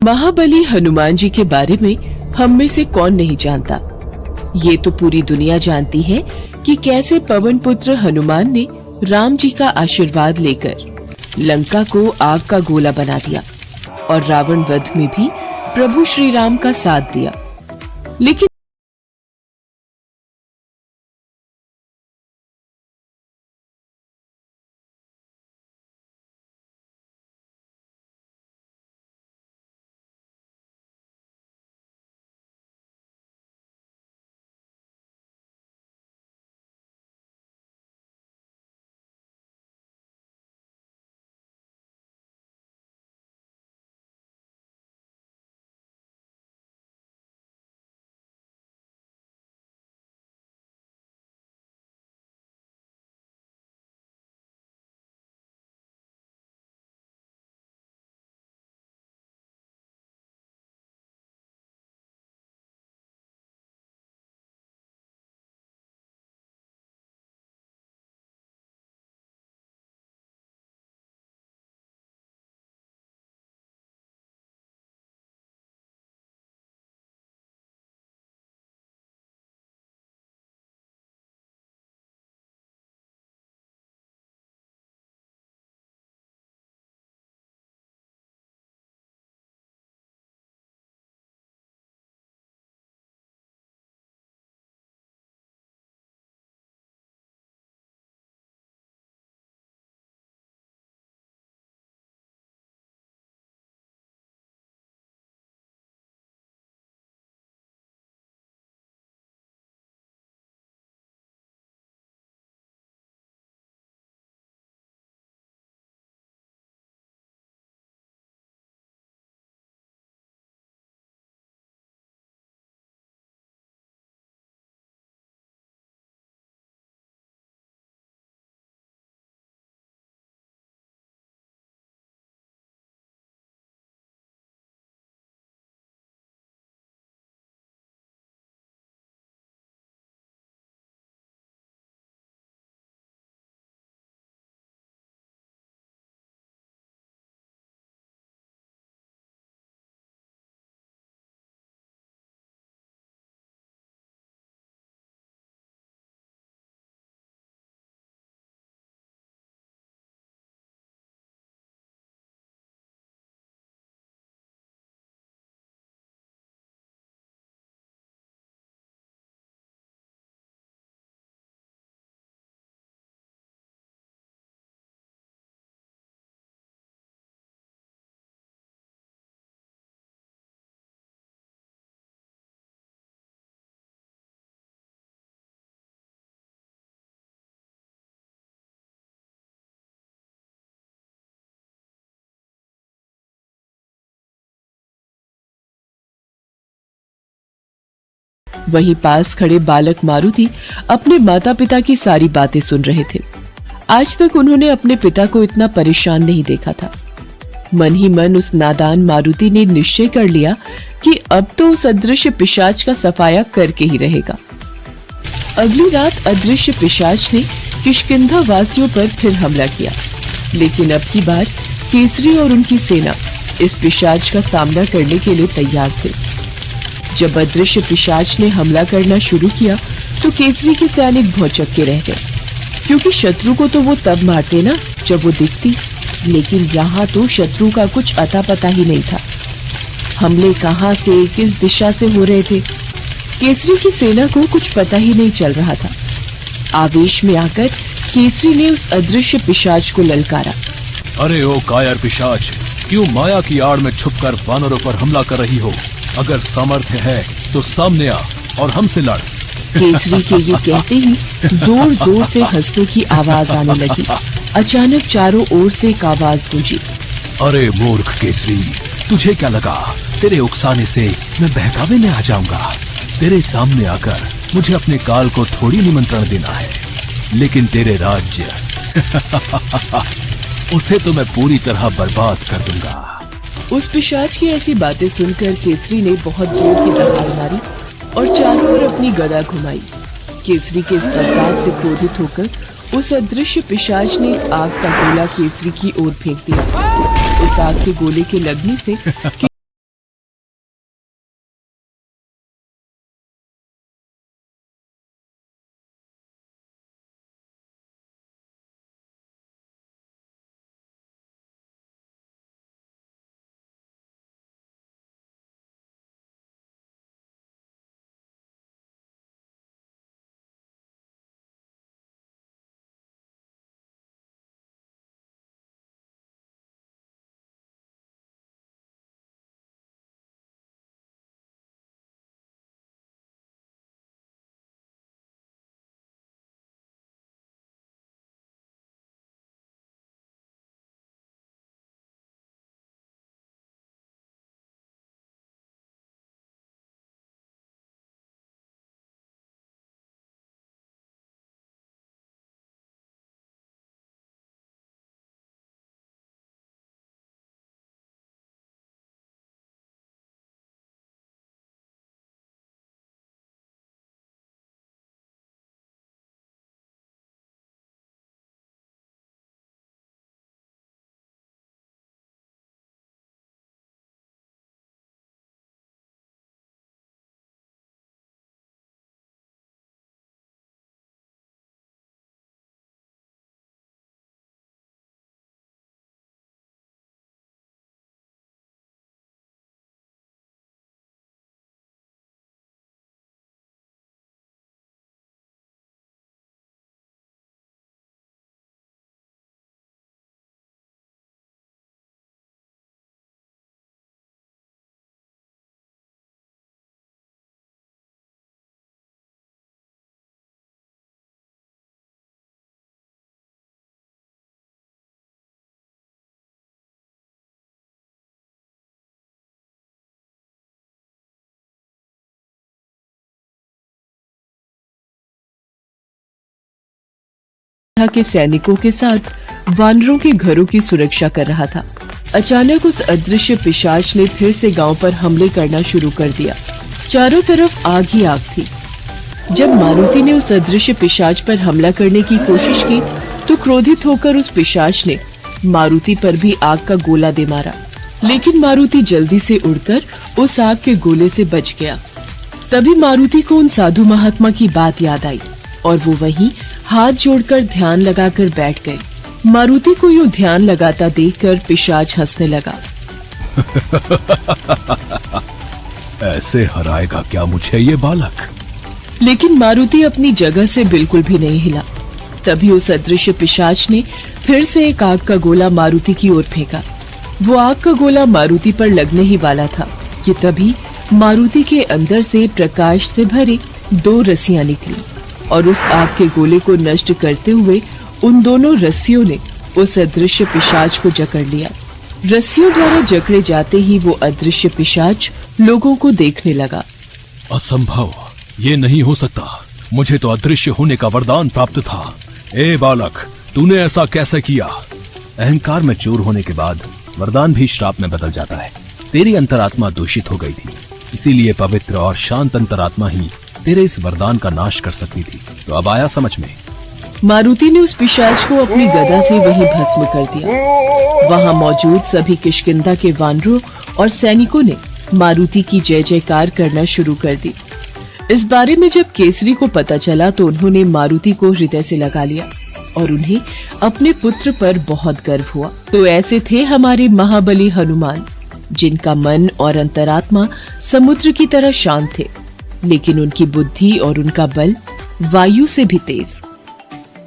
महाबली हनुमान जी के बारे में हम में से कौन नहीं जानता। ये तो पूरी दुनिया जानती है कि कैसे पवन पुत्र हनुमान ने राम जी का आशीर्वाद लेकर लंका को आग का गोला बना दिया और रावण वध में भी प्रभु श्री राम का साथ दिया। लेकिन वहीं पास खड़े बालक मारुति अपने माता पिता की सारी बातें सुन रहे थे। आज तक उन्होंने अपने पिता को इतना परेशान नहीं देखा था। मन ही मन उस नादान मारुति ने निश्चय कर लिया कि अब तो उस अदृश्य पिशाच का सफाया करके ही रहेगा। अगली रात अदृश्य पिशाच ने किष्किंधा वासियों पर फिर हमला किया, लेकिन अब की बार केसरी और उनकी सेना इस पिशाच का सामना करने के लिए तैयार थे। जब अदृश्य पिशाच ने हमला करना शुरू किया तो केसरी के सैनिक भौचक्के के रह गए, क्योंकि शत्रु को तो वो तब मारते ना जब वो दिखती, लेकिन यहाँ तो शत्रु का कुछ अता पता ही नहीं था। हमले कहाँ से किस दिशा से हो रहे थे, केसरी की सेना को कुछ पता ही नहीं चल रहा था। आवेश में आकर केसरी ने उस अदृश्य पिशाच को ललकारा। अरे ओ कायर पिशाच, क्यों माया की आड़ में छुपकर वानरों पर हमला कर रही हो? अगर सामर्थ्य है तो सामने आ और हमसे लड़। केसरी के ये कहते ही जोर जोर से हंसने की आवाज आने लगी। अचानक चारों ओर से एक आवाज गूंजी। अरे मूर्ख केसरी, तुझे क्या लगा तेरे उकसाने से मैं बहकावे में आ जाऊंगा? तेरे सामने आकर मुझे अपने काल को थोड़ी निमंत्रण देना है, लेकिन तेरे राज्य उसे तो मैं पूरी तरह बर्बाद कर दूंगा। उस पिशाच की ऐसी बातें सुनकर केसरी ने बहुत जोर की दहाड़ मारी और चारों ओर अपनी गदा घुमाई। केसरी के इस बर्ताव से क्रोधित होकर उस अदृश्य पिशाच ने आग का गोला केसरी की ओर फेंक दिया। उस आग के गोले के लगने से के सैनिकों के साथ वानरों के घरों की सुरक्षा कर रहा था। अचानक उस अदृश्य पिशाच ने फिर से गांव पर हमले करना शुरू कर दिया। चारों तरफ आग ही आग थी। जब मारुति ने उस अदृश्य पिशाच पर हमला करने की कोशिश की तो क्रोधित होकर उस पिशाच ने मारुति पर भी आग का गोला दे मारा, लेकिन मारुति जल्दी से उड़कर उस आग के गोले से बच गया। तभी मारुति को उन साधु महात्मा की बात याद आई और वो वहीं हाथ जोड़कर ध्यान लगाकर बैठ गए। मारुति को यूं ध्यान लगाता देखकर पिशाच हंसने लगा। ऐसे हराएगा क्या मुझे ये बालक? लेकिन मारुति अपनी जगह से बिल्कुल भी नहीं हिला। तभी उस अदृश्य पिशाच ने फिर से एक आग का गोला मारुति की ओर फेंका। वो आग का गोला मारुति पर लगने ही वाला था कि तभी मारुति के अंदर से प्रकाश से भरी 2 रस्सियां निकली और उस आग के गोले को नष्ट करते हुए उन दोनों रस्सियों ने उस अदृश्य पिशाच को जकड़ लिया। रस्सियों द्वारा जकड़े जाते ही वो अदृश्य पिशाच लोगों को देखने लगा। असंभव, ये नहीं हो सकता। मुझे तो अदृश्य होने का वरदान प्राप्त था। ए बालक, तूने ऐसा कैसे किया? अहंकार में चूर होने के बाद वरदान भी श्राप में बदल जाता है। तेरी अंतरात्मा दूषित हो गई थी, इसीलिए पवित्र और शांत अंतरात्मा ही तेरे इस वरदान का नाश कर सकती थी। तो अब आया समझ में। मारुति ने उस पिशाच को अपनी गदा से वहीं भस्म कर दिया। वहां मौजूद सभी किष्किंधा के वानरों और सैनिकों ने मारुति की जय जयकार करना शुरू कर दी। इस बारे में जब केसरी को पता चला तो उन्होंने मारुति को हृदय से लगा लिया और उन्हें अपने पुत्र पर बहुत गर्व हुआ। तो ऐसे थे हमारे महाबली हनुमान, जिनका मन और अंतरात्मा समुद्र की तरह शांत थे, लेकिन उनकी बुद्धि और उनका बल वायु से भी तेज।